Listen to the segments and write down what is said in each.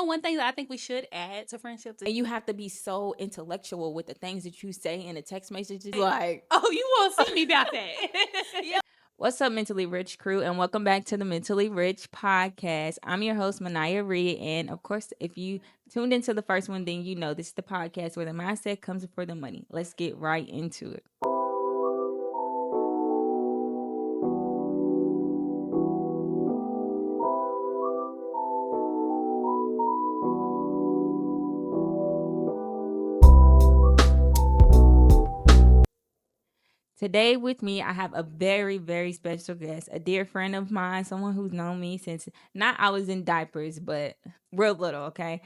One thing that I think we should add to friendships, and you have to be so intellectual with the things that you say in the text messages. Like, oh, you won't see me about that. Yeah. What's up, Mentally Rich crew, and welcome back to the Mentally Rich podcast. I'm your host, Manaya Reed, and of course, if you tuned into the first one, then you know this is the podcast where the mindset comes before the money. Let's get right into it. Today with me, I have a very, very special guest, a dear friend of mine, someone who's known me since not I was in diapers, but real little, okay?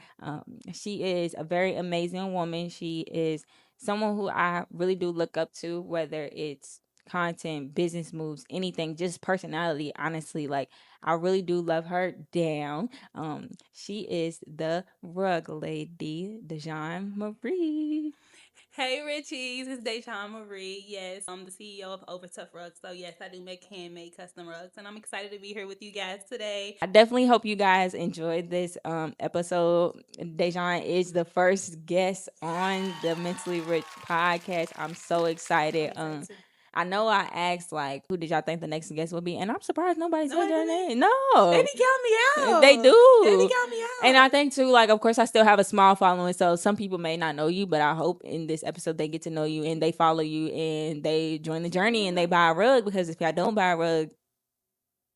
She is a very amazing woman. She is someone who I really do look up to, whether it's content, business moves, anything, just personality, honestly. Like, I really do love her down. She is the rug lady, DEJON Marie. Hey, Richies, it's DEJON Marie. Yes, I'm the CEO of Over Tough Rugs. So, yes, I do make handmade custom rugs, and I'm excited to be here with you guys today. I definitely hope you guys enjoyed this episode. DEJON is the first guest on the Mentally Rich podcast. I'm so excited. I know I asked, like, who did y'all think the next guest would be? And I'm surprised nobody said your name. No. They be counting me out. They do. They be counting me out. And I think, too, like, of course, I still have a small following. So some people may not know you, but I hope in this episode they get to know you and they follow you and they join the journey and they buy a rug. Because if y'all don't buy a rug,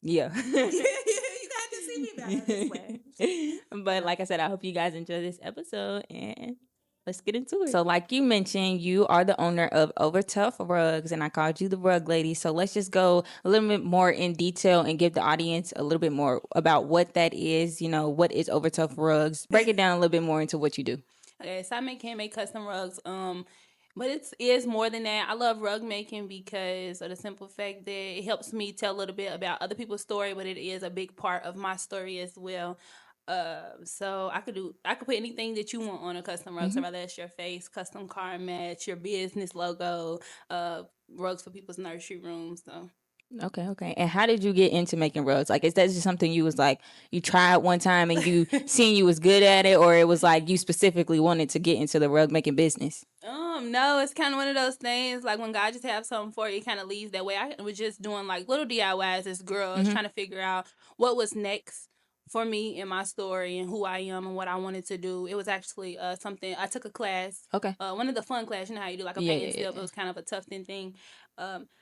yeah. But like I said, I hope you guys enjoy this episode and let's get into it. So like you mentioned, you are the owner of Over Tough Rugs and I called you the rug lady. So let's just go a little bit more in detail and give the audience a little bit more about what that is. You know, what is Over Tough Rugs? Break it down a little bit more into what you do. Okay, so I make handmade custom rugs. But it is more than that. I love rug making because of the simple fact that it helps me tell a little bit about other people's story, but it is a big part of my story as well. So I could put anything that you want on a custom rug. So whether it's your face, custom card match, your business logo, rugs for people's nursery rooms. So. Okay. And how did you get into making rugs? Like, is that just something you was like, you tried one time and you seen you was good at it, or it was like you specifically wanted to get into the rug making business? No, it's kind of one of those things, like when God just have something for you, it kind of leads that way. I was just doing like little DIYs as girls, trying to figure out what was next for me in my story and who I am and what I wanted to do. It was actually something, I took a class. Okay. One of the fun classes, you know how you do like a paint and sip. It was kind of a tough thing.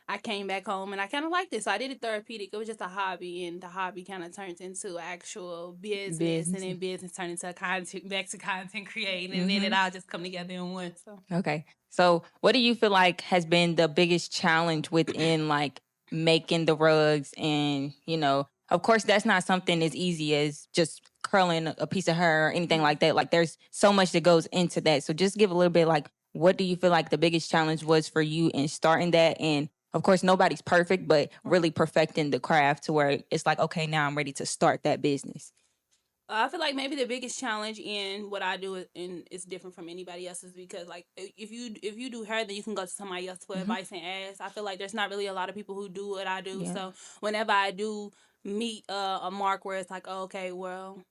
I came back home and I kind of liked it. So I did it therapeutic. It was just a hobby, and the hobby kind of turned into actual business. And then business turned into back to content creating. And then it all just come together in one. So. Okay. So what do you feel like has been the biggest challenge within like making the rugs? And, you know, of course, that's not something as easy as just curling a piece of hair or anything like that. Like there's so much that goes into that. So just give a little bit like, what do you feel like the biggest challenge was for you in starting that? And of course, nobody's perfect, but really perfecting the craft to where it's like, okay, now I'm ready to start that business. I feel like maybe the biggest challenge in what I do is different from anybody else's, because like if you do hair, then you can go to somebody else for advice and ask. I feel like there's not really a lot of people who do what I do. Yeah. So whenever I do meet a mark where it's like, oh, okay, well,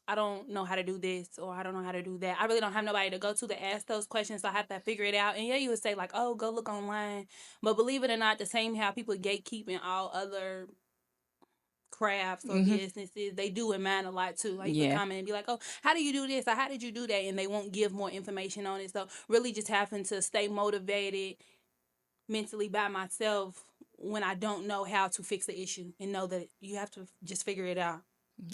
I don't know how to do this or I don't know how to do that, I really don't have nobody to go to ask those questions. So I have to figure it out. And yeah, you would say like, oh, go look online. But believe it or not, the same how people gatekeep in all other crafts or businesses, they do in mine a lot too. Like you comment and be like, oh, how do you do this or how did you do that? And they won't give more information on it. So really just having to stay motivated mentally by myself when I don't know how to fix the issue, and know that you have to just figure it out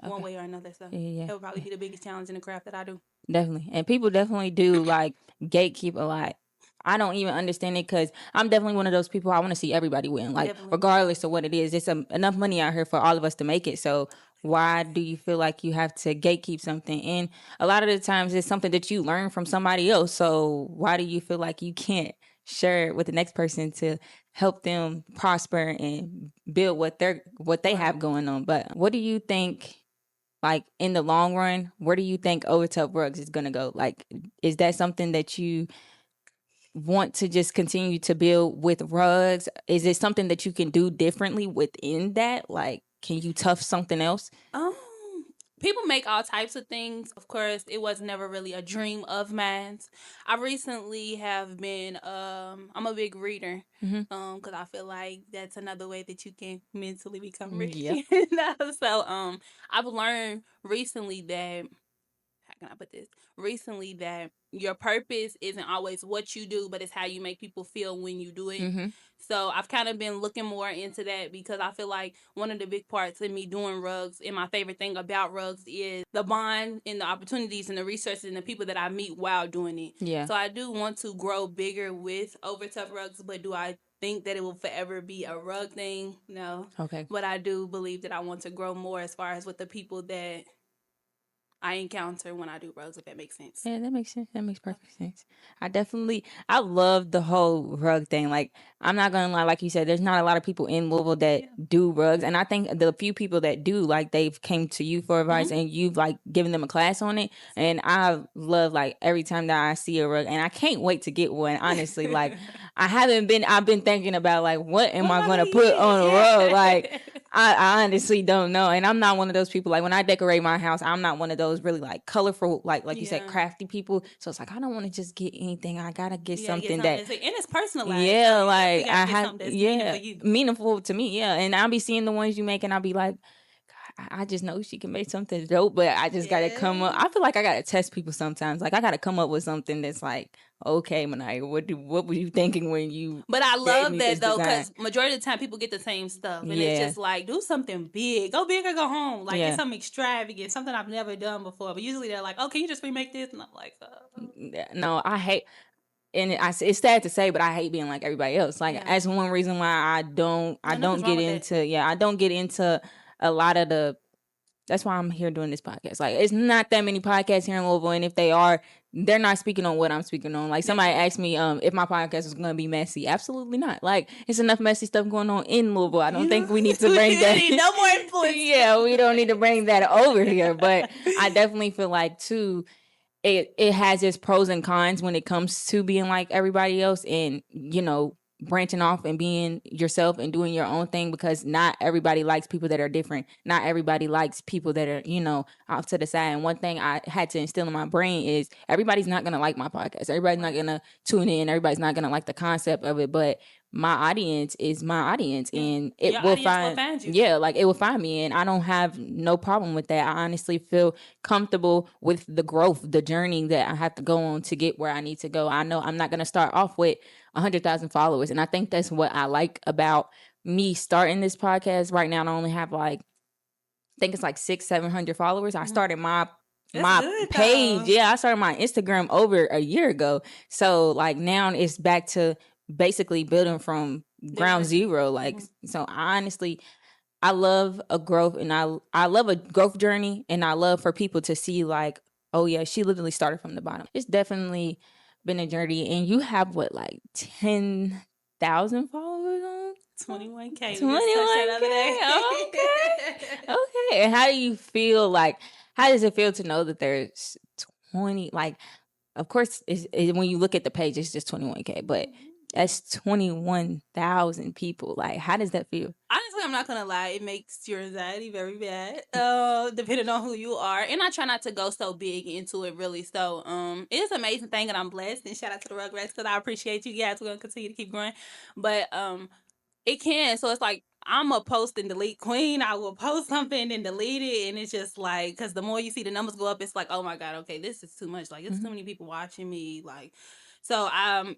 one way or another. So that would probably be the biggest challenge in the craft that I do. Definitely. And people definitely do like gatekeep a lot. I don't even understand it because I'm definitely one of those people. I want to see everybody win, like regardless of what it is. It's enough money out here for all of us to make it. So why do you feel like you have to gatekeep something? And a lot of the times it's something that you learn from somebody else. So why do you feel like you can't share it with the next person to help them prosper and build what they have going on? But what do you think? Like in the long run, where do you think Over Tough Rugs is gonna go? Like, is that something that you want to just continue to build with rugs? Is it something that you can do differently within that? Like, can you tough something else? people make all types of things. Of course, it was never really a dream of mine. I recently have been I'm a big reader. Because I feel like that's another way that you can mentally become rich. Yep. So I've learned recently that, how can I put this? Recently, that your purpose isn't always what you do, but it's how you make people feel when you do it. So I've kind of been looking more into that, because I feel like one of the big parts in me doing rugs, and my favorite thing about rugs, is the bond and the opportunities and the resources and the people that I meet while doing it. Yeah. So I do want to grow bigger with Over Tough Rugs, but do I think that it will forever be a rug thing? No. Okay. But I do believe that I want to grow more as far as with the people that I encounter when I do rugs, if that makes sense. Yeah, that makes sense. That makes perfect sense. I love the whole rug thing. Like, I'm not gonna lie, like you said, there's not a lot of people in Louisville that do rugs, and I think the few people that do, like, they've came to you for advice, and you've like given them a class on it. And I love, like, every time that I see a rug, and I can't wait to get one. Honestly, like, I've been thinking about, like, what am I gonna put on a rug? Like, I honestly don't know. And I'm not one of those people, like, when I decorate my house, I'm not one of those really, like, colorful, like you said, crafty people. So it's like, I don't want to just get anything. I gotta get something that, and it's personalized. yeah, so like, I have, meaningful, meaningful to me. Yeah. And I'll be seeing the ones you make, and I'll be like, I just know she can make something dope, but I just gotta come up. I feel like I gotta test people sometimes. Like, I gotta come up with something that's like, okay, Mania, what were you thinking when you? But I love that though, because majority of the time people get the same stuff, and it's just like, do something big, go big or go home. Like, it's something extravagant, something I've never done before. But usually they're like, oh, can you just remake this? And I'm like, no, I hate. And it's sad to say, but I hate being like everybody else. Like, that's one reason why I don't get into a lot of the. That's why I'm here doing this podcast. Like, it's not that many podcasts here in Louisville, and if they are, they're not speaking on what I'm speaking on. Like, somebody asked me if my podcast was going to be messy. Absolutely not. Like, it's enough messy stuff going on in Louisville. I don't think we need to bring that. Need no more influence. Yeah, we don't need to bring that over here. But I definitely feel like, too, it has its pros and cons when it comes to being like everybody else, and, you know, branching off and being yourself and doing your own thing, because not everybody likes people that are different. Not everybody likes people that are, you know, off to the side. And one thing I had to instill in my brain is everybody's not going to like my podcast. Everybody's not going to tune in. Everybody's not going to like the concept of it. But my audience is my audience, and it will find you. Yeah, like, it will find me, and I don't have no problem with that. I honestly feel comfortable with the growth, the journey that I have to go on to get where I need to go. I know I'm not going to start off with 100,000 followers, and I think that's what I like about me starting this podcast. Right now, I only have, like, I think it's like 600-700 followers. I started my page. Yeah, I started my Instagram over a year ago. So, like, now it's back to basically building from ground zero. Like, so honestly, I love a growth, and I love a growth journey, and I love for people to see, like, oh yeah, she literally started from the bottom. It's definitely been a journey. And you have what, like 10,000 followers on 21K. 21K. Okay. And how do you feel? Like, how does it feel to know that there's 20? Like, of course, when you look at the page, it's just 21K, but that's 21,000 people. Like, how does that feel? Honestly, I'm not gonna lie, it makes your anxiety very bad, depending on who you are. And I try not to go so big into it, really. So it's an amazing thing, and I'm blessed. And shout out to the Rugrats, because I appreciate you guys. We're gonna continue to keep growing. But it can. So it's like, I'm a post and delete queen. I will post something and delete it, and it's just like, because the more you see the numbers go up, it's like, oh my god, okay, this is too much. Like, it's too many people watching me. Like, so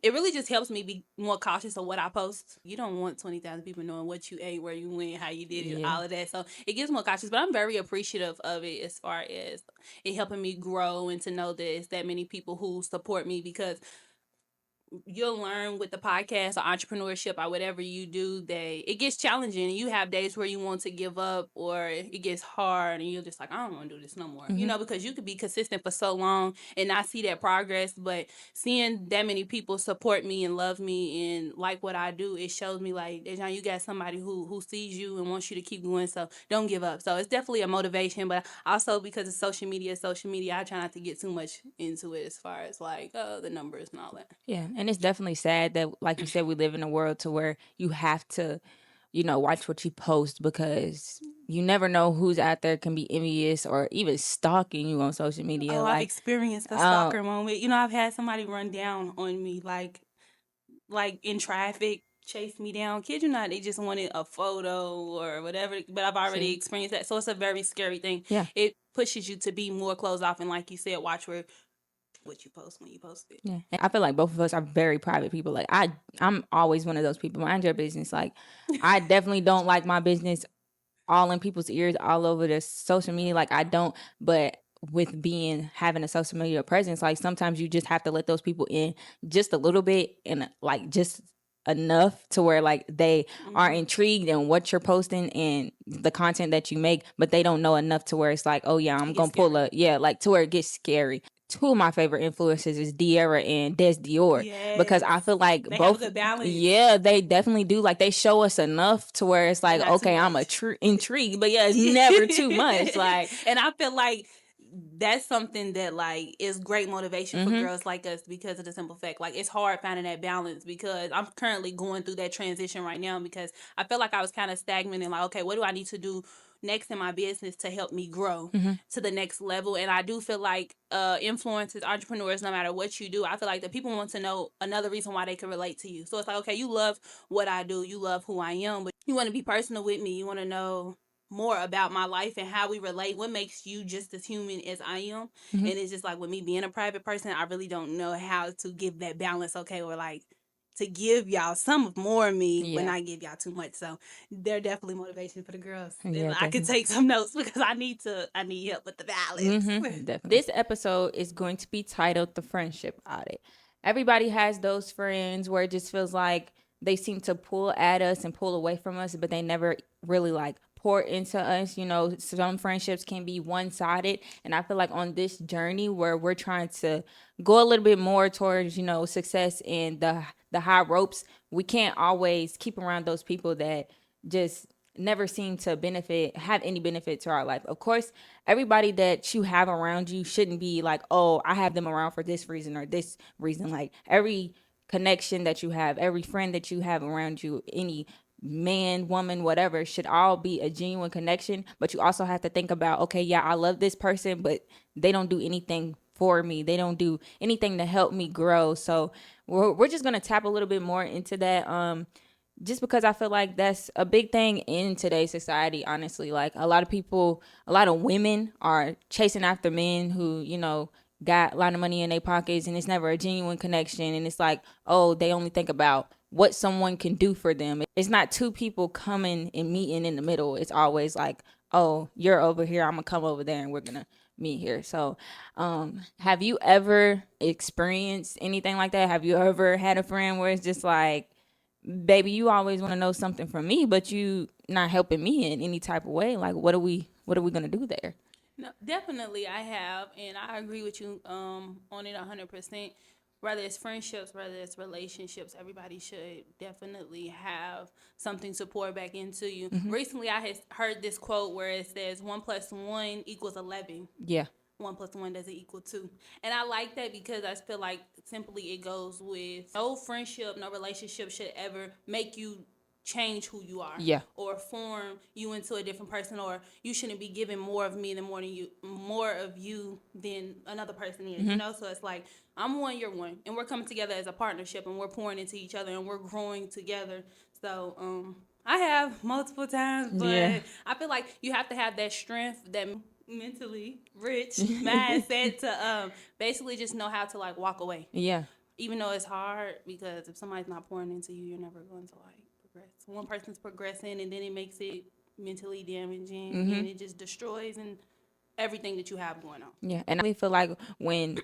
it really just helps me be more cautious of what I post. You don't want 20,000 people knowing what you ate, where you went, how you did it, all of that. So it gets more cautious, but I'm very appreciative of it, as far as it helping me grow, and to know that it's that many people who support me, because you'll learn with the podcast or entrepreneurship or whatever you do that it gets challenging, and you have days where you want to give up, or it gets hard, and you're just like, I don't want to do this no more. You know, because you could be consistent for so long and not see that progress. But seeing that many people support me and love me and like what I do, it shows me, like, Dejon, you got somebody who sees you and wants you to keep going, so don't give up. So it's definitely a motivation. But also, because it's social media, I try not to get too much into it, as far as like, the numbers and all that. Yeah. And it's definitely sad that, like you said, we live in a world to where you have to watch what you post, because you never know who's out there can be envious or even stalking you on social media. Oh, I've experienced the stalker moment. I've had somebody run down on me, like in traffic, chase me down. Kid you not, they just wanted a photo or whatever. But I've already experienced that, so it's a very scary thing. Yeah. It pushes you to be more closed off, and like you said, watch what you post when you post it. Yeah. And I feel like both of us are very private people. Like I'm always one of those people. Mind your business. Like I definitely don't like my business all in people's ears all over the social media. Like I don't, but with having a social media presence, like sometimes you just have to let those people in just a little bit, and like just enough to where like they are intrigued in what you're posting and the content that you make, but they don't know enough to where it's like, oh yeah, I'm gonna pull up, like to where it gets scary. Two of my favorite influencers is Diera and Des Dior. Yes. Because I feel like they both, have a good balance. Yeah, they definitely do. Like they show us enough to where it's like, okay, I'm intrigued, but yeah, it's never too much. Like, and I feel like that's something that like is great motivation for girls like us, because of the simple fact, like it's hard finding that balance, because I'm currently going through that transition right now, because I feel like I was kind of stagnant and like, okay, what do I need to do next in my business to help me grow to the next level? And I do feel like influencers, entrepreneurs, no matter what you do, I feel like the people want to know another reason why they can relate to you. So it's like, okay, you love what I do, you love who I am, but you want to be personal with me, you want to know more about my life and how we relate, what makes you just as human as I am. And it's just like, with me being a private person, I really don't know how to give that balance, okay, or like to give y'all some more of me, but not give y'all too much. So they're definitely motivation for the girls. Yeah, and I could take some notes, because I need help with the balance. Definitely. This episode is going to be titled The Friendship Audit. Everybody has those friends where it just feels like they seem to pull at us and pull away from us, but they never really like pour into us. Some friendships can be one-sided, and I feel like on this journey where we're trying to go a little bit more towards success and the high ropes, we can't always keep around those people that just never seem to have any benefit to our life. Of course, everybody that you have around you shouldn't be like, oh, I have them around for this reason or this reason. Like every connection that you have, every friend that you have around you, any man, woman, whatever, should all be a genuine connection. But you also have to think about, okay, yeah, I love this person, but they don't do anything for me. They don't do anything to help me grow. So we're just going to tap a little bit more into that. Just because I feel like that's a big thing in today's society, honestly. Like a lot of women are chasing after men who, got a lot of money in their pockets, and it's never a genuine connection. And it's like, oh, they only think about what someone can do for them. It's not two people coming and meeting in the middle. It's always like, oh, you're over here, I'm gonna come over there, and we're gonna meet here. So have you ever experienced anything like that? Have you ever had a friend where it's just like, baby, you always want to know something from me, but you not helping me in any type of way? Like, what are we gonna do there? No, definitely I have, and I agree with you on it 100%. Whether it's friendships, whether it's relationships, everybody should definitely have something to pour back into you. Recently, I had heard this quote where it says 1 + 1 = 11. Yeah. 1 + 1 doesn't equal 2. And I like that, because I feel like simply it goes with no friendship, no relationship should ever make you change who you are, or form you into a different person, or you shouldn't be giving more of me than more of you than another person is. So it's like, I'm one, you're one, and we're coming together as a partnership, and we're pouring into each other, and we're growing together. So I have multiple times, but I feel like you have to have that strength, that mentally rich mindset to basically just know how to like walk away. Even though it's hard, because if somebody's not pouring into you, you're never going to like progress. One person's progressing, and then it makes it mentally damaging, and it just destroys and everything that you have going on. Yeah, and I really feel like when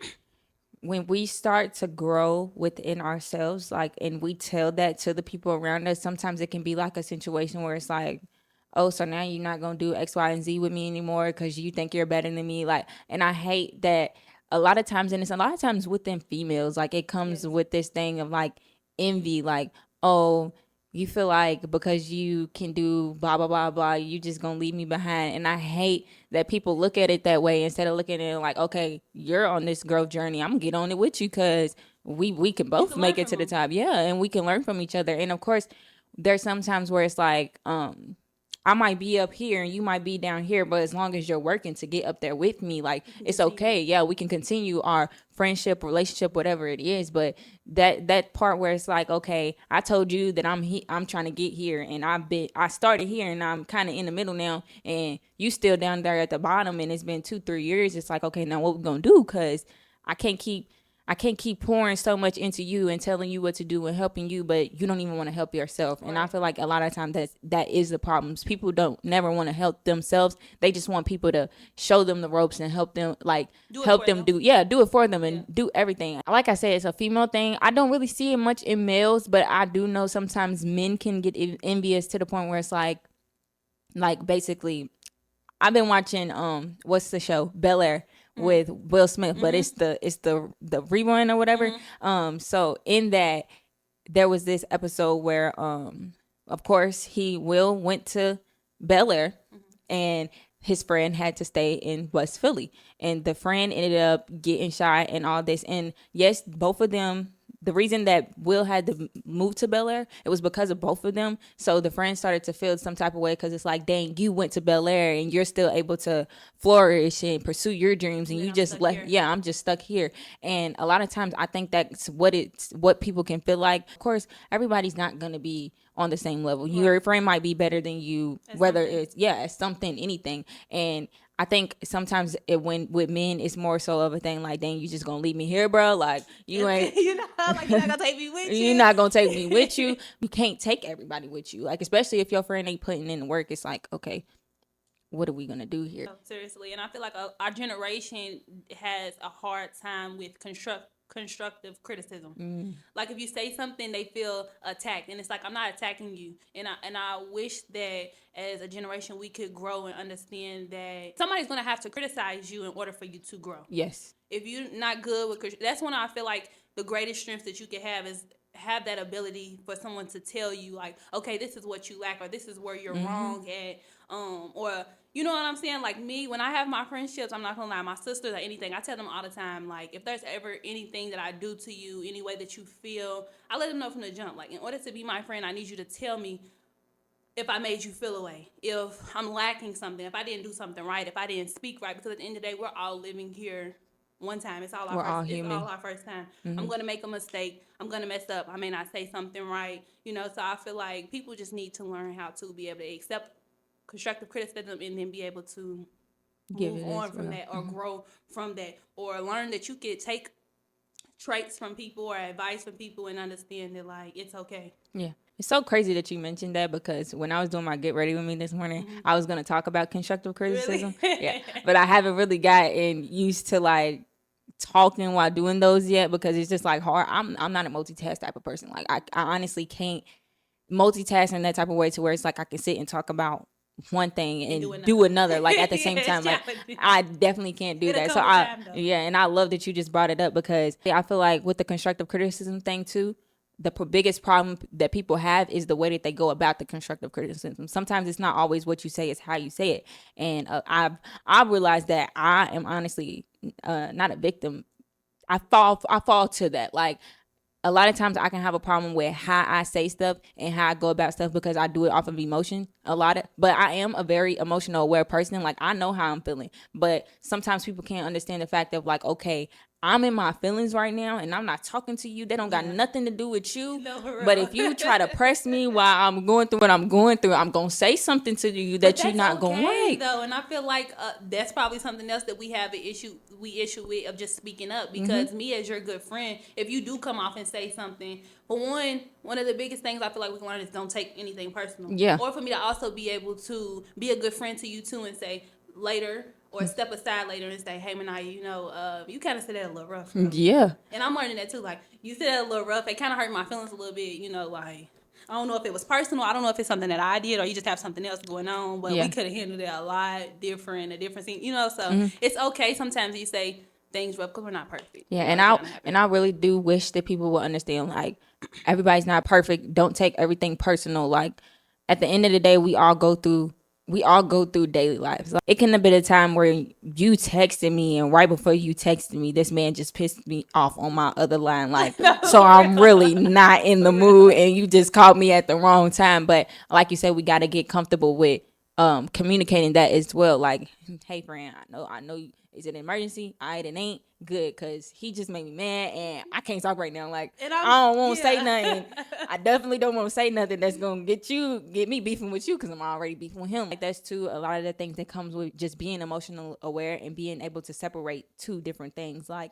we start to grow within ourselves, like, and we tell that to the people around us, sometimes it can be like a situation where it's like, oh, so now you're not gonna do X, Y, and Z with me anymore because you think you're better than me. Like, and I hate that a lot of times, and it's a lot of times within females, like it comes with this thing of like envy, like, oh, you feel like because you can do blah blah blah blah, you just gonna leave me behind. And I hate that people look at it that way, instead of looking at it like, okay, you're on this growth journey, I'm gonna get on it with you, because we can both make it to the top. Yeah, and we can learn from each other. And of course, there's sometimes where it's like, I might be up here and you might be down here, but as long as you're working to get up there with me, like it's okay. Yeah, we can continue our friendship, relationship, whatever it is. But that part where it's like, okay, I told you that I'm trying to get here, and I started here, and I'm kind of in the middle now, and you still down there at the bottom, and it's been 2-3 years. It's like, okay, now what we gonna do? Because I can't keep I can't keep pouring so much into you and telling you what to do and helping you, but you don't even want to help yourself. Right. And I feel like a lot of times that is the problems. People don't never want to help themselves. They just want people to show them the ropes and help them, like help them do it for them and do everything. Like I said, it's a female thing. I don't really see it much in males, but I do know sometimes men can get envious to the point where it's like basically, I've been watching what's the show, Bel-Air, with Will Smith, but it's the rerun or whatever. So in that, there was this episode where of course Will went to Bel-Air, and his friend had to stay in West Philly, and the friend ended up getting shot and all this. And yes, both of them, the reason that Will had to move to Bel-Air, it was because of both of them. So the friend started to feel some type of way, because it's like, dang, you went to Bel-Air and you're still able to flourish and pursue your dreams, and you just left. Yeah, I'm just stuck here. And a lot of times I think that's what people can feel like. Of course, everybody's not gonna be on the same level. Right. Your friend might be better than you, whether it's something, anything. And I think sometimes when with men, it's more so of a thing like, dang, you just gonna leave me here, bro? Like, you ain't, you're not gonna take me with you. You're not gonna take me with you. You can't take everybody with you. Like, especially if your friend ain't putting in the work, it's like, okay, what are we gonna do here? Seriously, and I feel like our generation has a hard time with constructive criticism. Like, if you say something, they feel attacked, and it's like, I'm not attacking you. And I wish that as a generation we could grow and understand that somebody's gonna have to criticize you in order for you to grow. Yes. If you're not good with, that's when I feel like the greatest strength that you can have is have that ability for someone to tell you, like, okay, this is what you lack, or this is where you're wrong at, or you know what I'm saying? Like, me, when I have my friendships, I'm not gonna lie, my sisters or anything, I tell them all the time, like, if there's ever anything that I do to you, any way that you feel, I let them know from the jump. Like, in order to be my friend, I need you to tell me if I made you feel away, if I'm lacking something, if I didn't do something right, if I didn't speak right, because at the end of the day, we're all living here one time. It's all our first time. I'm going to make a mistake. I'm going to mess up. I may not say something right. So I feel like people just need to learn how to be able to accept constructive criticism and then be able to move on from that, or grow from that, or learn that you could take traits from people or advice from people and understand that, like, it's okay. Yeah. It's so crazy that you mentioned that, because when I was doing my Get Ready With Me this morning, I was going to talk about constructive criticism. Really? Yeah. But I haven't really gotten used to, like, talking while doing those yet, because it's just, like, hard. I'm not a multitask type of person. Like, I honestly can't multitask in that type of way to where it's like I can sit and talk about one thing and do another like at the same time. Like, I definitely can't do that. So and I love that you just brought it up, because I feel like with the constructive criticism thing too, the biggest problem that people have is the way that they go about the constructive criticism. Sometimes it's not always what you say, it's how you say it. And I've realized that I am honestly not a victim. I fall to that. Like, a lot of times I can have a problem with how I say stuff and how I go about stuff, because I do it off of emotion but I am a very emotional aware person. Like, I know how I'm feeling, but sometimes people can't understand the fact of, like, okay, I'm in my feelings right now and I'm not talking to you. They don't got nothing to do with you. No, but if you try to press me while I'm going through what I'm going through, I'm going to say something to you that you're not going to like. Though, and I feel like that's probably something else that we have issue with, of just speaking up, because me as your good friend, if you do come off and say something, for one of the biggest things I feel like we can learn is don't take anything personal. Yeah. Or for me to also be able to be a good friend to you too and say later, or step aside later and say, hey, Manaya, you kind of said that a little rough. Bro. Yeah. And I'm learning that too. Like, you said that a little rough. It kind of hurt my feelings a little bit, like, I don't know if it was personal. I don't know if it's something that I did or you just have something else going on. But we could have handled it a lot different, a different scene, so it's okay. Sometimes you say things rough because we're not perfect. Yeah, and I really do wish that people will understand, like, everybody's not perfect. Don't take everything personal. Like, at the end of the day, we all go through we all go through daily lives. Like, it can have been a time where you texted me, and right before you texted me, this man just pissed me off on my other line. Like, so I'm really not in the mood, and you just called me at the wrong time. But like you said, we got to get comfortable with communicating that as well. Like, hey friend, I know is it an emergency? All right, it ain't good, because he just made me mad and I can't talk right now. Like, I don't want to say nothing. I definitely don't want to say nothing that's gonna get me beefing with you, because I'm already beefing with him. Like, that's too a lot of the things that comes with just being emotional aware and being able to separate two different things. Like,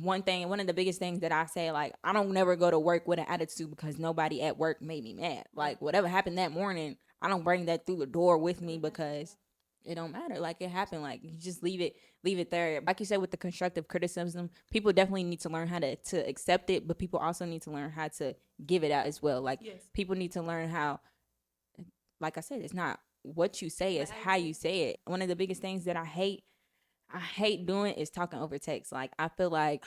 one of the biggest things that I say, like, I don't never go to work with an attitude because nobody at work made me mad. Like, whatever happened that morning, I don't bring that through the door with me, because it don't matter. Like, it happened. Like, you just leave it there. Like you said, with the constructive criticism, people definitely need to learn how to accept it, but people also need to learn how to give it out as well. Like, people need to learn how, like I said, it's not what you say, it's how you say it. One of the biggest things that I hate doing is talking over text. Like, I feel like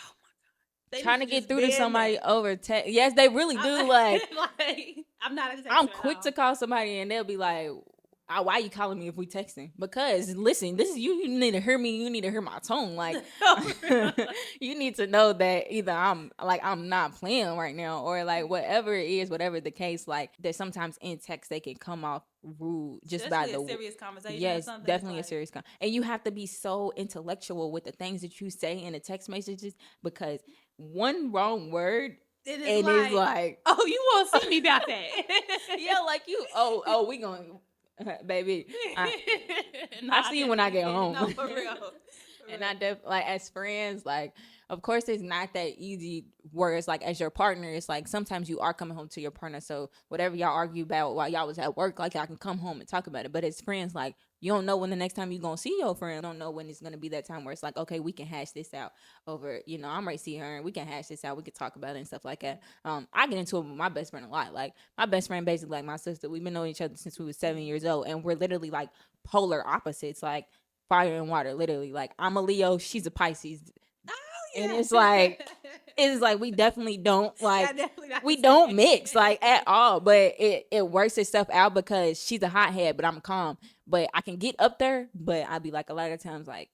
trying to get through to somebody over text. Yes, they really do. Like, I'm quick to call somebody and they'll be like, why are you calling me if we texting? Because listen, this is you. You need to hear me. You need to hear my tone. Like, you need to know that either I'm not playing right now, or like whatever it is, whatever the case. Like, that sometimes in text they can come off rude just especially by the serious conversation. Yes, definitely like a serious and you have to be so intellectual with the things that you say in the text messages, because one wrong word, it is like, oh, you won't see me about that. Yeah, like you. We going. Baby, I see you when I get home. No, for real. And I like, as friends, like, of course it's not that easy. Whereas, like, as your partner, it's like sometimes you are coming home to your partner, so whatever y'all argue about while y'all was at work, like, y'all can come home and talk about it. But as friends, like, you don't know when the next time you're gonna see your friend. You don't know when it's gonna be that time where it's like, okay, we can hash this out over, I'm ready to see her and we can hash this out, we can talk about it and stuff like that. I get into it with my best friend a lot. Like, my best friend basically like my sister. We've been knowing each other since we was 7 years old, and we're literally like polar opposites, like fire and water, literally. Like, I'm a Leo, she's a Pisces. And it's like we definitely don't like we don't mix like at all, but it works itself out because she's a hothead, but I'm calm. But I can get up there, but I'd be like, a lot of times, like,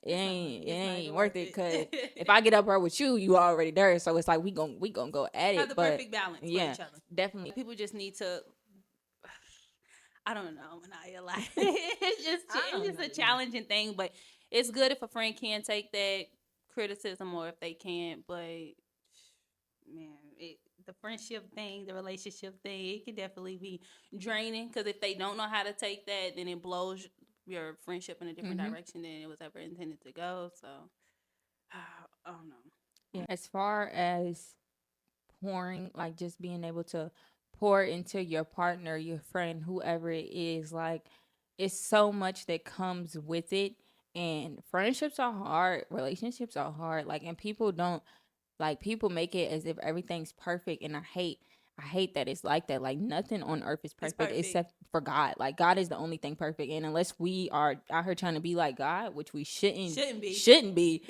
it ain't worth it, because if I get up there with you, you already there. So it's like we gonna go at it. Have the perfect balance with each other. Definitely. People just need to, I don't know, Manaya, like, it's just a challenging thing, but it's good if a friend can take that criticism, or if they can't. But man, the friendship thing, the relationship thing, it can definitely be draining, because if they don't know how to take that, then it blows your friendship in a different direction than it was ever intended to go. So I don't know. Yeah. As far as pouring, like, just being able to pour into your partner, your friend, whoever it is, like, it's so much that comes with it. And friendships are hard, relationships are hard, like, and people don't, like, people make it as if everything's perfect, and I hate that it's like that. Like, nothing on earth is perfect except for God. Like, God is the only thing perfect, and unless we are out here trying to be like God, which we shouldn't be,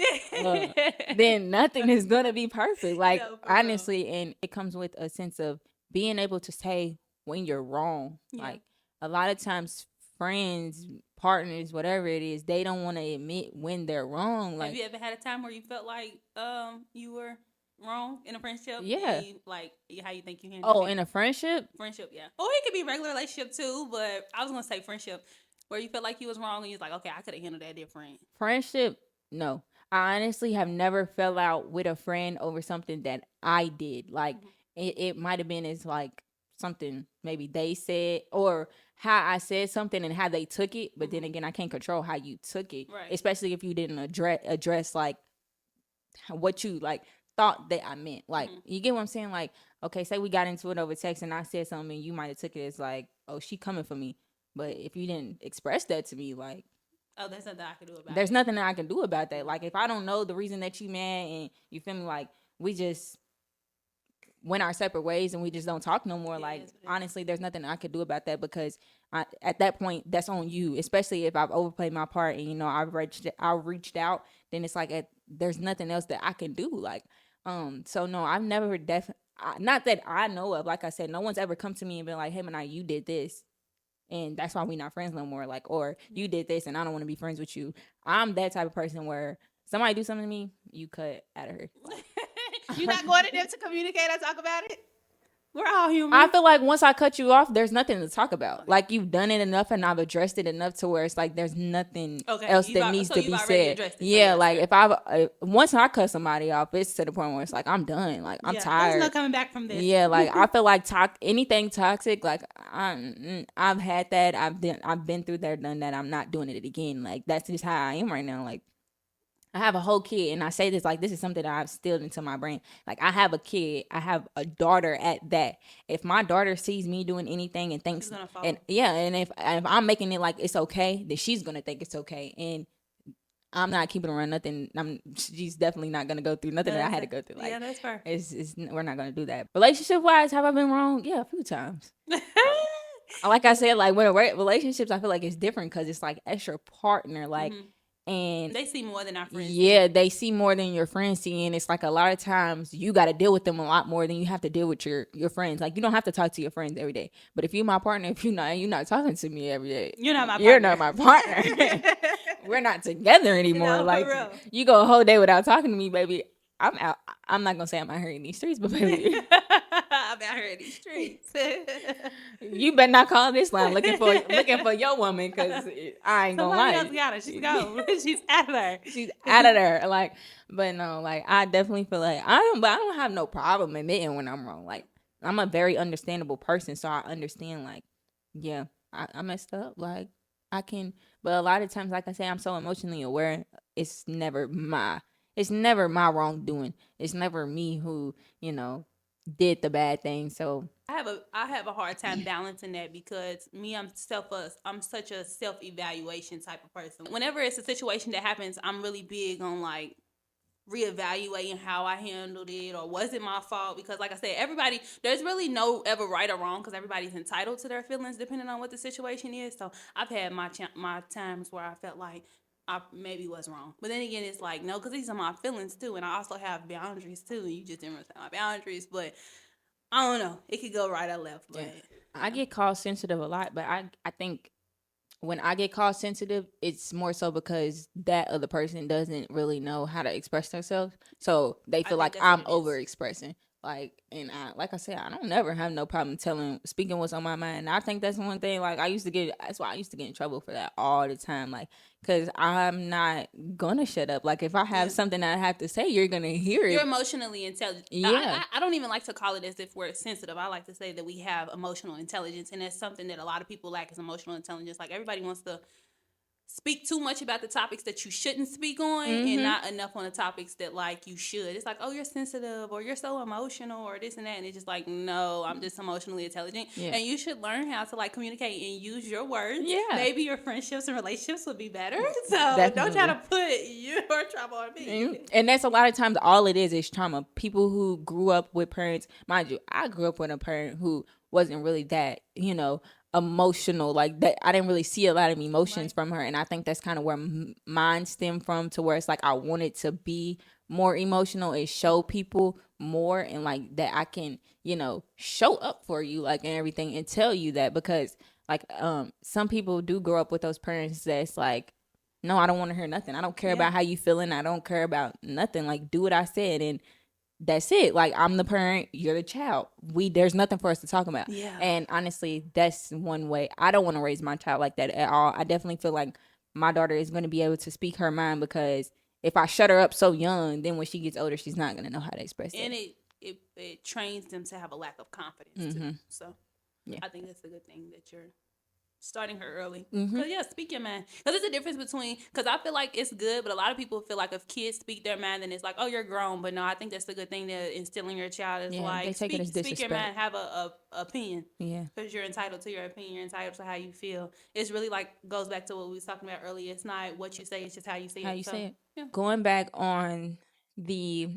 then nothing is gonna be perfect. Like, no, honestly, real. And it comes with a sense of being able to say when you're wrong. Yeah. Like, a lot of times, friends, partners, whatever it is, they don't want to admit when they're wrong. Like, have you ever had a time where you felt like you were wrong in a friendship? Yeah. Like, how you think you handled it? Oh, in a friendship? Friendship, yeah. Or it could be regular relationship too, but I was gonna say friendship, where you felt like you was wrong and you was like, okay, I could have handled that different. Friendship, no. I honestly have never fell out with a friend over something that I did. Like, it might have been as like something maybe they said, or how I said something and how they took it. But then again, I can't control how you took it, right? Especially if you didn't address like what you like thought that I meant. Like, you get what I'm saying? Like, okay, say we got into it over text and I said something and you might have took it as like, oh, she coming for me. But if you didn't express that to me, like, oh, there's nothing I can do about it. There's nothing that I can do about that. Like, if I don't know the reason that you mad and you feel me, like, we just went our separate ways and we just don't talk no more. Yeah, like, honestly, there's nothing I could do about that, because at that point, that's on you. Especially if I've overplayed my part and, I've reached out, then it's like there's nothing else that I can do. Like, so no, I've never not that I know of. Like I said, no one's ever come to me and been like, hey, Manai, you did this. and that's why we not friends no more. Like, or you did this and I don't want to be friends with you. I'm that type of person where somebody do something to me, you cut out of her. Like, you're not going to them to communicate or talk about it. We're all human. I feel like once I cut you off, there's nothing to talk about. Okay. Like, you've done it enough and I've addressed it enough to where it's like there's nothing else that needs to be said. Yeah, so like if once I cut somebody off, it's to the point where it's like I'm done. Like I'm tired. There's no coming back from this. Yeah, like I feel like anything toxic. Like I've had that. I've been through that, done that. I'm not doing it again. Like that's just how I am right now. Like I have a whole kid, and I say this like this is something that I've instilled into my brain. Like I have a kid, I have a daughter at that. If my daughter sees me doing anything and thinks, and if I'm making it like it's okay, then she's gonna think it's okay, and I'm not keeping around nothing. She's definitely not gonna go through nothing that I had to go through. Like, yeah, that's fair. We're not gonna do that. Relationship wise, have I been wrong? Yeah, a few times. Like I said, like when relationships, I feel like it's different because it's like extra partner, like. Mm-hmm. And they see more than our friends. Yeah, they see more than your friends see, and it's like a lot of times you got to deal with them a lot more than you have to deal with your friends. Like you don't have to talk to your friends every day, but if you're my partner, if you're not talking to me every day, you're not my partner. You're not my partner. We're not together anymore. Like you go a whole day without talking to me, baby. I'm out. I'm not gonna say I'm out here in these streets, but baby, I'm out here in these streets. You better not call this line looking for your woman, because I ain't gonna lie. Somebody else got her. She's gone. She's out of there. She's out of there. Like, but no, like I definitely feel like I don't have no problem admitting when I'm wrong. Like I'm a very understandable person, so I understand. Like, yeah, I messed up. Like I can, but a lot of times, like I say, I'm so emotionally aware. It's never my wrongdoing. It's never me who, did the bad thing. So I have a hard time balancing that because I'm such a self-evaluation type of person. Whenever it's a situation that happens, I'm really big on like reevaluating how I handled it, or was it my fault? Because like I said, there's really no ever right or wrong, because everybody's entitled to their feelings depending on what the situation is. So I've had my times where I felt like I maybe was wrong. But then again, it's like, no, because these are my feelings too. And I also have boundaries too. And you just didn't understand my boundaries. But I don't know. It could go right or left. But yeah. I get called sensitive a lot. But I think when I get called sensitive, it's more so because that other person doesn't really know how to express themselves. So they feel like I'm over-expressing. Like, and like I said, I don't never have no problem speaking what's on my mind. And I think that's one thing, like, that's why I used to get in trouble for that all the time. Like, because I'm not gonna shut up. Like, if I have something that I have to say, you're gonna hear it. You're emotionally intelligent. Yeah. I don't even like to call it as if we're sensitive. I like to say that we have emotional intelligence. And that's something that a lot of people lack, is emotional intelligence. Like, everybody wants to speak too much about the topics that you shouldn't speak on, and not enough on the topics that like you should. It's like, oh, you're sensitive, or you're so emotional, or this and that, and it's just like, no, I'm just emotionally intelligent. Yeah. And you should learn how to like communicate and use your words. Yeah. Maybe your friendships and relationships would be better. So definitely. Don't try to put your trauma on me. And that's a lot of times all it is trauma. People who grew up with parents, mind you, I grew up with a parent who wasn't really that, emotional, like that. I didn't really see a lot of emotions from her, and I think that's kind of where mine stemmed from, to where it's like I wanted to be more emotional and show people more, and like that I can show up for you, like, and everything, and tell you that, because like some people do grow up with those parents that's like, no, I don't want to hear nothing, I don't care about how you feeling, I don't care about nothing, like do what I said, and that's it. Like, I'm the parent, you're the child. There's nothing for us to talk about. Yeah. And honestly, that's one way. I don't want to raise my child like that at all. I definitely feel like my daughter is going to be able to speak her mind, because if I shut her up so young, then when she gets older, she's not going to know how to express it. And it trains them to have a lack of confidence too. So yeah. I think that's a good thing that you're starting her early. Because speak your mind. Because there's a difference between, because I feel like it's good, but a lot of people feel like if kids speak their mind, then it's like, oh, you're grown. But no, I think that's the good thing to instill in your child, is like, speak your mind, have a opinion. Yeah. Because you're entitled to your opinion, you're entitled to how you feel. It's really like, goes back to what we was talking about earlier. It's not what you say, it's just how you say it. Say it. Yeah. Going back on the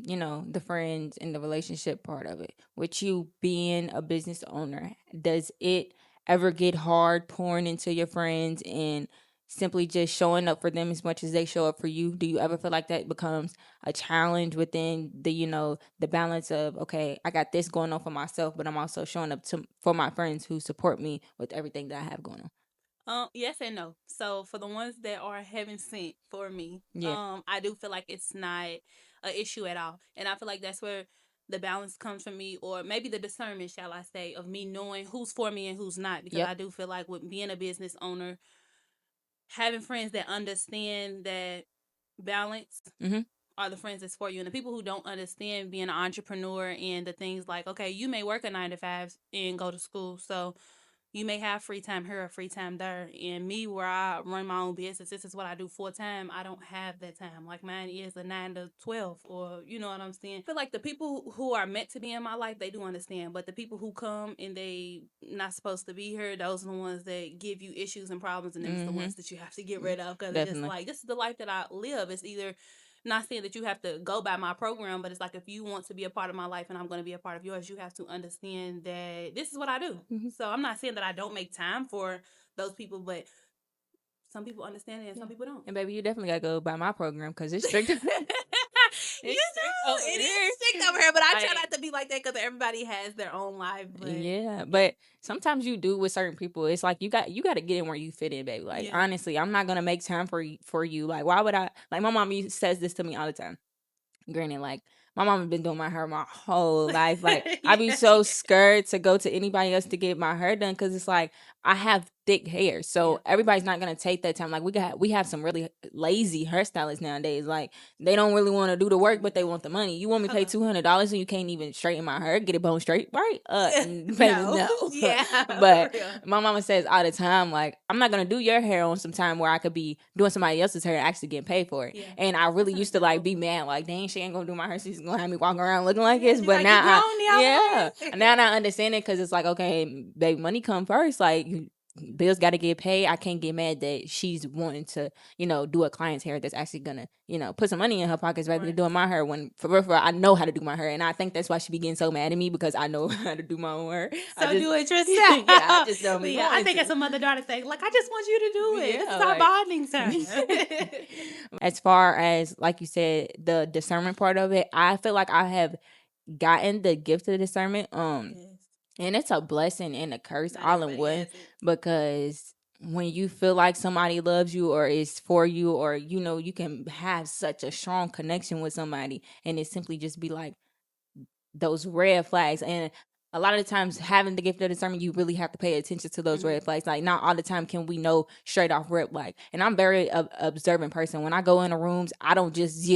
the friends and the relationship part of it, with you being a business owner, does it ever get hard pouring into your friends and simply just showing up for them as much as they show up for you? Do you ever feel like that becomes a challenge within the the balance of, okay, I got this going on for myself, but I'm also showing up for my friends who support me with everything that I have going on? Yes and no. So for the ones that are heaven sent for me, I do feel like it's not an issue at all, and I feel like that's where the balance comes from me, or maybe the discernment, shall I say, of me knowing who's for me and who's not. Because I do feel like with being a business owner, having friends that understand that balance are the friends that's for you. And the people who don't understand being an entrepreneur and the things like, okay, you may work a 9 to 5 and go to school, so you may have free time here or free time there. And me, where I run my own business, this is what I do full time. I don't have that time. Like mine is a 9 to 12, or you know what I'm saying. I feel like the people who are meant to be in my life, they do understand. But the people who come and they not supposed to be here, those are the ones that give you issues and problems, and it's the ones that you have to get rid of, because it's just like, this is the life that I live. It's either, not saying that you have to go by my program, but it's like, if you want to be a part of my life and I'm going to be a part of yours, you have to understand that this is what I do. So I'm not saying that I don't make time for those people, but some people understand it and some people don't. And baby, you definitely got to go by my program, because it's strict. You know, it is strict over here, but I try not to be like that, because everybody has their own life. But but sometimes you do with certain people. It's like you got to get in where you fit in, baby. Like honestly, I'm not gonna make time for you. Like, why would I? Like, my mom says this to me all the time. Granted, like, my mom has been doing my hair my whole life. Like, I be so scared to go to anybody else to get my hair done, because it's like, I have thick hair, so everybody's not gonna take that time. Like, we have some really lazy hairstylists nowadays. Like, they don't really want to do the work, but they want the money. You want me to pay $200 and you can't even straighten my hair, get it bone straight, right? Baby, no. But my mama says all the time, like, I'm not gonna do your hair on some time where I could be doing somebody else's hair and actually getting paid for it. And I really used to like be mad, like, dang, she ain't gonna do my hair, she's gonna have me walking around looking like this. But like, now now I understand it, because it's like, okay, baby, money come first. Like, bills got to get paid. I can't get mad that she's wanting to, do a client's hair that's actually gonna, put some money in her pockets, baby, to doing my hair, when for real, I know how to do my hair. And I think that's why she be getting so mad at me, because I know how to do my own hair. So do it yourself. I just don't be I think it's a mother-daughter thing. Like, I just want you to do it. This is our bonding time. As far as, like you said, the discernment part of it, I feel like I have gotten the gift of discernment. And it's a blessing and a curse all in one, because when you feel like somebody loves you or is for you, or, you can have such a strong connection with somebody, and it simply just be like those red flags. And a lot of the times, having the gift of discernment, you really have to pay attention to those red flags. Like, not all the time can we know straight off rip. Like, and I'm very observant person. When I go into rooms, I don't just,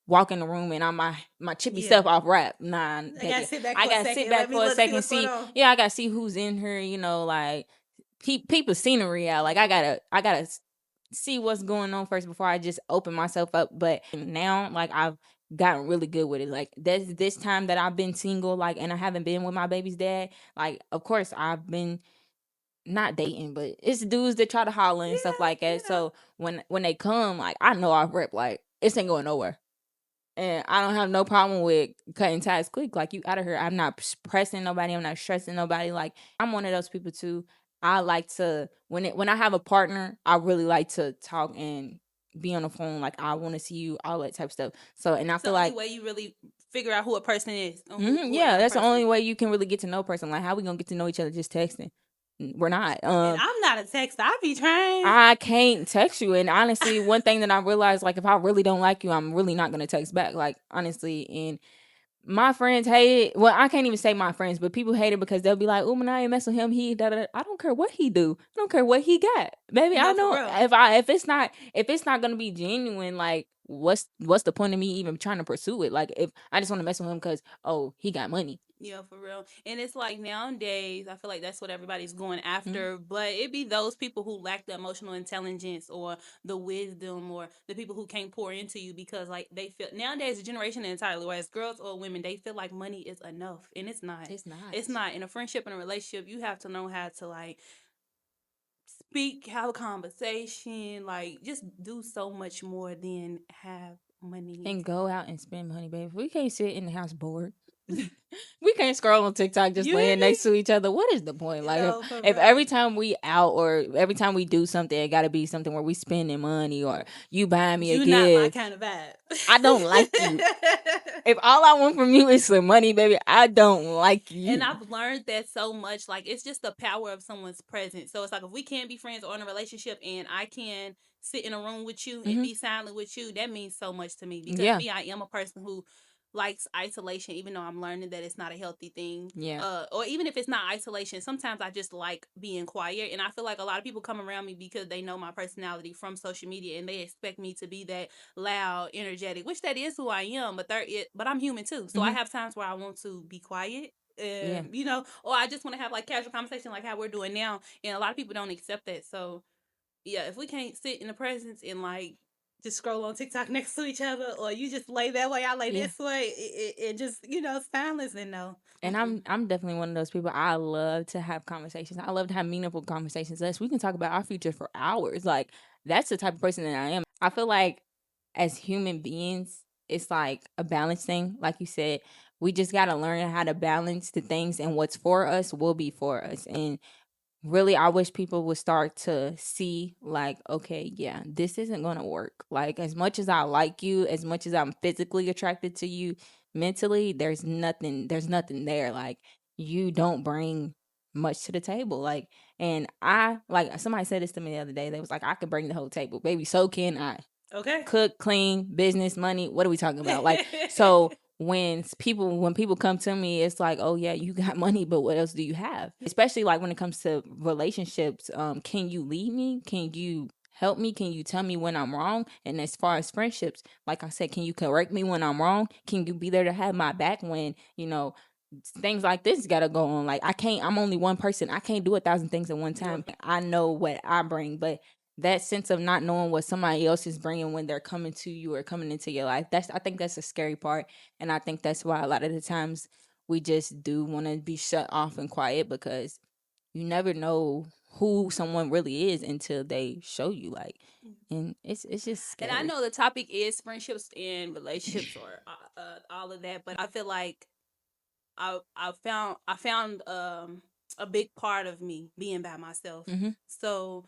walk in the room and I'm my chippy self off rap. Nah, I gotta sit back for a second, see. I gotta see who's in here. Like, people scenery out. Like, I gotta see what's going on first before I just open myself up. But now, like, I've gotten really good with it. Like, this time that I've been single, like, and I haven't been with my baby's dad. Like, of course, I've been not dating, but it's dudes that try to holler and stuff like that. So when they come, like, I know I've rep, like, this ain't going nowhere. And I don't have no problem with cutting ties quick. Like, you out of here. I'm not pressing nobody. I'm not stressing nobody. Like, I'm one of those people too. I like to, when I have a partner, I really like to talk and be on the phone. Like, I want to see you, all that type of stuff. So, and I feel like the only way you really figure out who a person is. That's the only way you can really get to know a person. Like, how we gonna get to know each other just texting? We're not. And I'm not a texter. I be trying. I can't text you. And honestly, one thing that I realized, like, if I really don't like you, I'm really not gonna text back. Like, honestly, and my friends hate it. Well, I can't even say my friends, but people hate it because they'll be like, "Oh, man, I ain't mess with him. He da da." I don't care what he do. I don't care what he got, baby. I know if it's not gonna be genuine, like, what's the point of me even trying to pursue it? Like, if I just want to mess with him because, oh, he got money. Yeah, for real. And it's like, nowadays, I feel like that's what everybody's going after. But it be those people who lack the emotional intelligence or the wisdom, or the people who can't pour into you, because, like, they feel nowadays, the generation entirely, whether girls or women, they feel like money is enough, and it's not. It's not. In a friendship and a relationship, you have to know how to, like, speak, have a conversation, like, just do so much more than have money and go out and spend money, baby. We can't sit in the house bored. We can't scroll on TikTok just laying next to each other. What is the point? Like, if every time we out or every time we do something, it got to be something where we spending money or you buying me a gift. Not my kind of vibe. I don't like you. If all I want from you is some money, baby, I don't like you. And I've learned that so much. Like, it's just the power of someone's presence. So it's like, if we can't be friends or in a relationship and I can sit in a room with you and be silent with you, that means so much to me. Because me, I am a person who likes isolation, even though I'm learning that it's not a healthy thing. Yeah. Or even if it's not isolation, sometimes I just like being quiet. And I feel like a lot of people come around me because they know my personality from social media and they expect me to be that loud, energetic, which that is who I am. But I'm human too. So I have times where I want to be quiet. You know, or I just want to have like casual conversation like how we're doing now. And a lot of people don't accept that. So yeah, if we can't sit in the presence and like just scroll on TikTok next to each other, or you just lay that way, I lay this way, it just, you know, silence, and no. And I'm definitely one of those people. I love to have conversations. I love to have meaningful conversations. We can talk about our future for hours. Like, that's the type of person that I am. I feel like as human beings, it's like a balance thing. Like you said, we just got to learn how to balance the things, and what's for us will be for us. And really, I wish people would start to see, like, okay, yeah, this isn't going to work. Like, as much as I like you, as much as I'm physically attracted to you, mentally, there's nothing there. Like, you don't bring much to the table. Like, and I, like, somebody said this to me the other day. They was like, I could bring the whole table, baby. So can I. Okay. Cook, clean, business, money. What are we talking about? Like, so when people come to me, it's like, oh yeah, you got money, but what else do you have? Especially like when it comes to relationships, can you lead me? Can you help me? Can you tell me when I'm wrong? And as far as friendships, like I said, can you correct me when I'm wrong? Can you be there to have my back when, you know, things like this gotta go on? Like, I'm only one person. I can't do 1,000 things at one time. I know what I bring, but that sense of not knowing what somebody else is bringing when they're coming to you or coming into your life, I think that's a scary part. And I think that's why a lot of the times we just do want to be shut off and quiet, because you never know who someone really is until they show you. Like, and it's just scary. And I know the topic is friendships and relationships or all of that, but I feel like I found a big part of me being by myself. So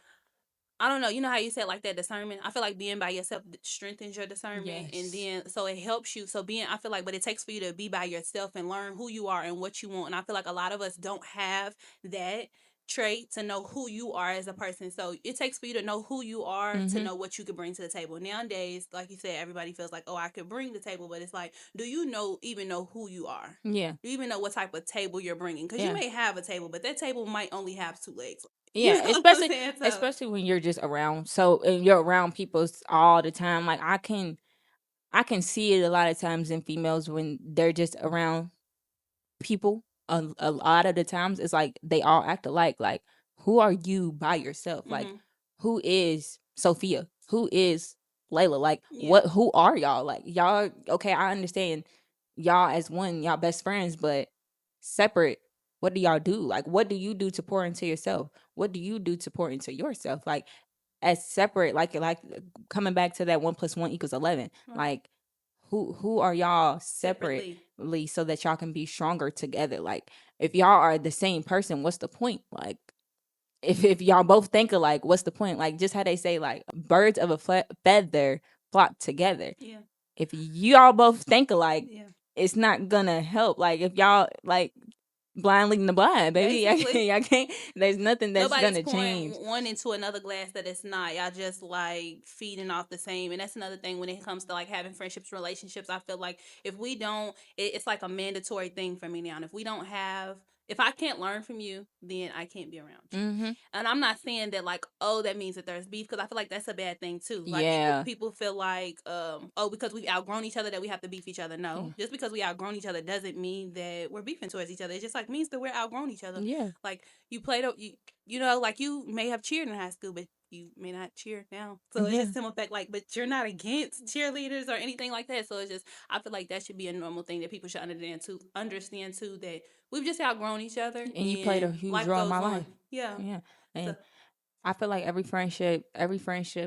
I don't know. You know how you said like that discernment? I feel like being by yourself strengthens your discernment. And then, so it helps you. So I feel like, but it takes for you to be by yourself and learn who you are and what you want. And I feel like a lot of us don't have that trait to know who you are as a person. So it takes for you to know who you are to know what you could bring to the table. Nowadays, like you said, everybody feels like, oh, I could bring the table, but it's like, do you even know who you are? Yeah. Do you even know what type of table you're bringing? Because you may have a table, but that table might only have 2 legs. Yeah, especially when you're just around. So, and you're around people all the time. Like, I can see it a lot of times in females when they're just around people. A lot of the times, it's like they all act alike. Like, who are you by yourself? Like, who is Sophia? Who is Layla? Like, who are y'all? Like, y'all, okay, I understand y'all as one, y'all best friends, but separate, what do y'all do? Like, what do you do to pour into yourself? What do you do to pour into yourself? Like, as separate, like coming back to that 1 + 1 = 11. Like, who are y'all separately so that y'all can be stronger together? Like, if y'all are the same person, what's the point? Like, if y'all both think alike, what's the point? Like, just how they say, like, birds of a feather flock together. Yeah. If y'all both think alike, it's not gonna help. Like, if y'all like blind leading the blind, baby, I can't. There's nothing that's gonna change. One into another glass that it's not. Y'all just like feeding off the same. And that's another thing when it comes to like having friendships, relationships. I feel like if we don't, it's like a mandatory thing for me now. And if I can't learn from you, then I can't be around you. And I'm not saying that like, oh, that means that there's beef, because I feel like that's a bad thing too. Like, people feel like, oh, because we've outgrown each other that we have to beef each other. No, just because we outgrown each other doesn't mean that we're beefing towards each other. It just like means that we're outgrown each other. Yeah, like you played, you know, like you may have cheered in high school, but you may not cheer now. So it's just simple fact, like, but you're not against cheerleaders or anything like that. So it's just, I feel like that should be a normal thing that people should understand too, that we've just outgrown each other. And you played a huge role in my life. Yeah. And I feel like every friendship,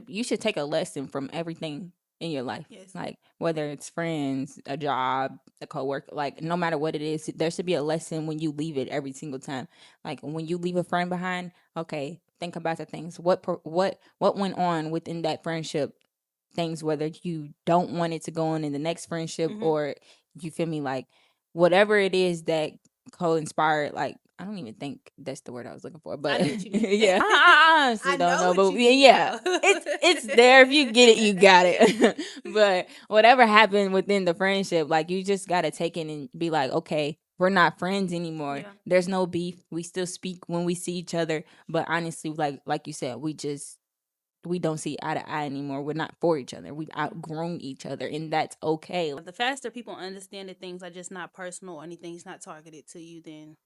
you should take a lesson from everything in your life. Yes. Like whether it's friends, a job, a coworker, like no matter what it is, there should be a lesson when you leave it every single time. Like when you leave a friend behind, okay, think about the things. What went on within that friendship? Things whether you don't want it to go on in the next friendship or you feel me, like whatever it is that co-inspired, like I don't even think that's the word I was looking for, but I know what you mean. yeah, I honestly don't know, but yeah, it's there. If you get it, you got it. But whatever happened within the friendship, like you just gotta take it and be like, okay, we're not friends anymore. Yeah. There's no beef. We still speak when we see each other, but honestly, like you said, we don't see eye to eye anymore. We're not for each other. We've outgrown each other, and that's okay. The faster people understand that things are just not personal or anything's not targeted to you, then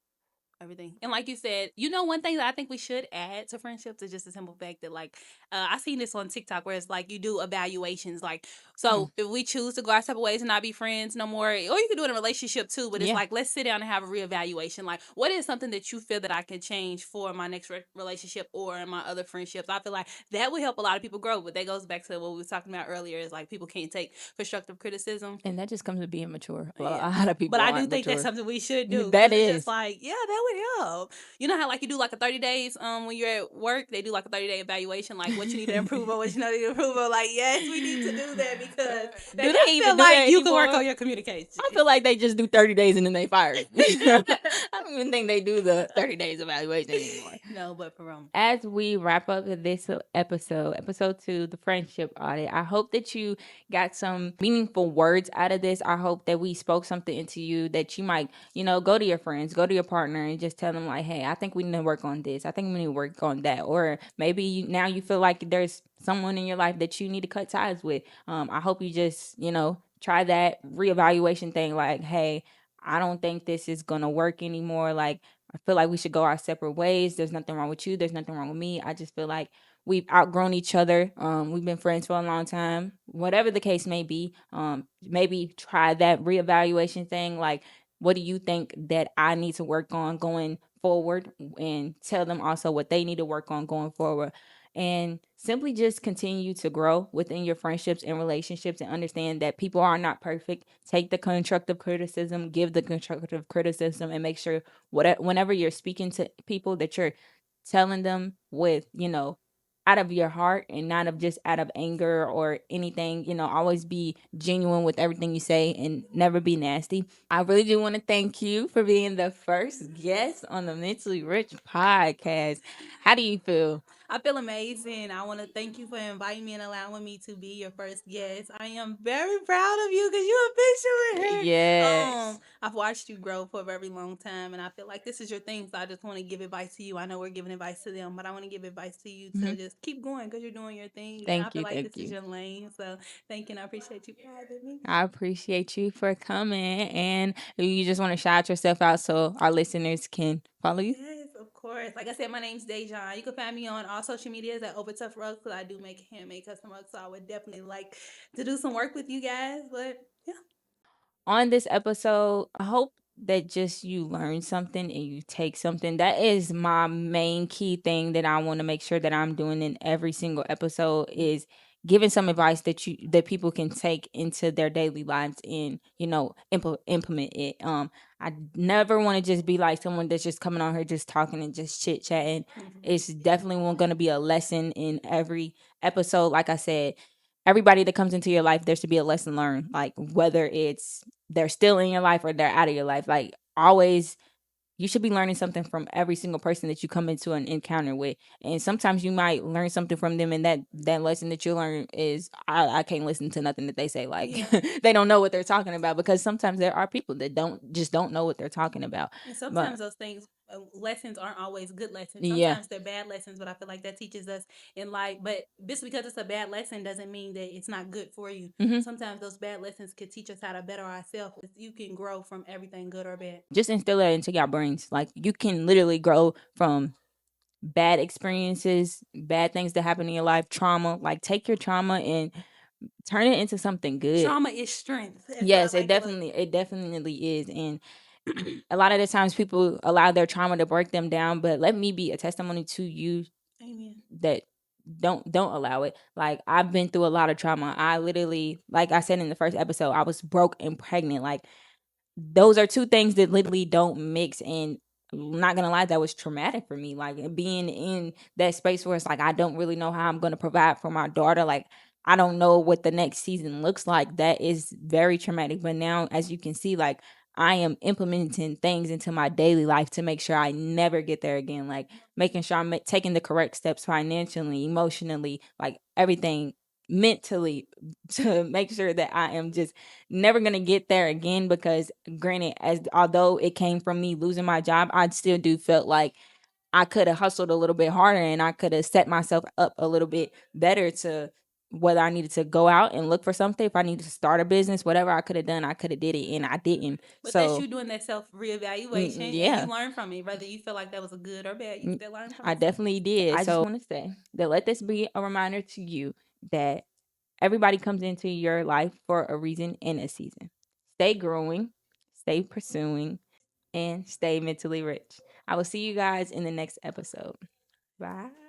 everything. And like you said, one thing that I think we should add to friendships is just the simple fact that, like, I seen this on TikTok where it's like you do evaluations. Like, so if we choose to go our separate ways and not be friends no more, or you can do it in a relationship too, but it's like, let's sit down and have a reevaluation. Like, what is something that you feel that I can change for my next relationship or in my other friendships? I feel like that would help a lot of people grow. But that goes back to what we were talking about earlier, is like people can't take constructive criticism. And that just comes with being mature. A lot of people But I do aren't think mature. that's something we should do. That it's is. just like, yeah, that would help. You know how like you do like a 30 days when you're at work, they do like a 30-day evaluation, like what you need to improve on, what you need to improve on. Like, yes, we need to do that because do they even feel do like that you anymore? can work on your communication. I feel like they just do 30 days and then they fire you. I don't even think they do the 30 days evaluation anymore. No, but for as we wrap up this episode 2, the friendship audit, I hope that you got some meaningful words out of this. I hope that we spoke something into you that you might, go to your friends, go to your partner and just tell them like, hey, I think we need to work on this. I think we need to work on that. Or maybe now you feel like there's someone in your life that you need to cut ties with. I hope you just, try that reevaluation thing. Like, hey, I don't think this is going to work anymore. Like, I feel like we should go our separate ways. There's nothing wrong with you. There's nothing wrong with me. I just feel like we've outgrown each other. We've been friends for a long time. Whatever the case may be, maybe try that reevaluation thing. Like, what do you think that I need to work on going forward? And tell them also what they need to work on going forward. And simply just continue to grow within your friendships and relationships and understand that people are not perfect. Take the constructive criticism, give the constructive criticism, and make sure whenever you're speaking to people that you're telling them with, out of your heart and not of just out of anger or anything. Always be genuine with everything you say and never be nasty. I really do want to thank you for being the first guest on the Mentally Rich podcast. How do you feel? I feel amazing. I want to thank you for inviting me and allowing me to be your first guest. I am very proud of you because you're official. Yes. I've watched you grow for a very long time, and I feel like this is your thing. So I just want to give advice to you. I know we're giving advice to them, but I want to give advice to you to just keep going because you're doing your thing. Thank and I feel you. like Thank this is you. your lane. So thank you, and I appreciate you for having me. I appreciate you for coming, and you just want to shout yourself out so our listeners can follow you. Yes, of course. Like I said, my name's DEJON. You can find me on all social medias at Over Tough Rugs because I do make handmade custom rugs. So I would definitely like to do some work with you guys. But yeah. On this episode, I hope that just you learn something and you take something. That is my main key thing that I want to make sure that I'm doing in every single episode is giving some advice that people can take into their daily lives and implement it. I never want to just be like someone that's just coming on here just talking and just chit chatting. It's definitely going to be a lesson in every episode. Like I said, everybody that comes into your life, there should be a lesson learned. Like whether it's they're still in your life or they're out of your life. Like always, you should be learning something from every single person that you come into an encounter with. And sometimes you might learn something from them, and that lesson that you learn is I can't listen to nothing that they say. Like they don't know what they're talking about, because sometimes there are people that don't know what they're talking about. And sometimes those things, lessons aren't always good lessons. Sometimes they're bad lessons, but I feel like that teaches us in life. But just because it's a bad lesson doesn't mean that it's not good for you. Sometimes those bad lessons could teach us how to better ourselves. You can grow from everything, good or bad. Just instill that into your brains. Like you can literally grow from bad experiences, bad things that happen in your life, trauma. Like take your trauma and turn it into something good. Trauma is strength. Yes, it definitely is. And a lot of the times people allow their trauma to break them down, but let me be a testimony to you. Amen. That don't allow it. Like, I've been through a lot of trauma. I literally, like I said in the first episode, I was broke and pregnant. Like, those are two things that literally don't mix. And I'm not gonna lie, that was traumatic for me. Like, being in that space where it's like I don't really know how I'm gonna provide for my daughter. Like, I don't know what the next season looks like. That is very traumatic. But now, as you can see, like, I am implementing things into my daily life to make sure I never get there again. Like, making sure I'm taking the correct steps financially, emotionally, like everything, mentally, to make sure that I am just never gonna get there again. Because granted, as although it came from me losing my job, I still do felt like I could have hustled a little bit harder and I could have set myself up a little bit better to, whether I needed to go out and look for something, if I needed to start a business, whatever I could have done, I could have did it, and I didn't. But so that's you doing that self reevaluation, and yeah, you learn from it. Whether you feel like that was a good or bad, you still learn from I it. definitely did. I just want to say that, let this be a reminder to you that everybody comes into your life for a reason and a season. Stay growing, stay pursuing, and stay mentally rich. I will see you guys in the next episode. Bye.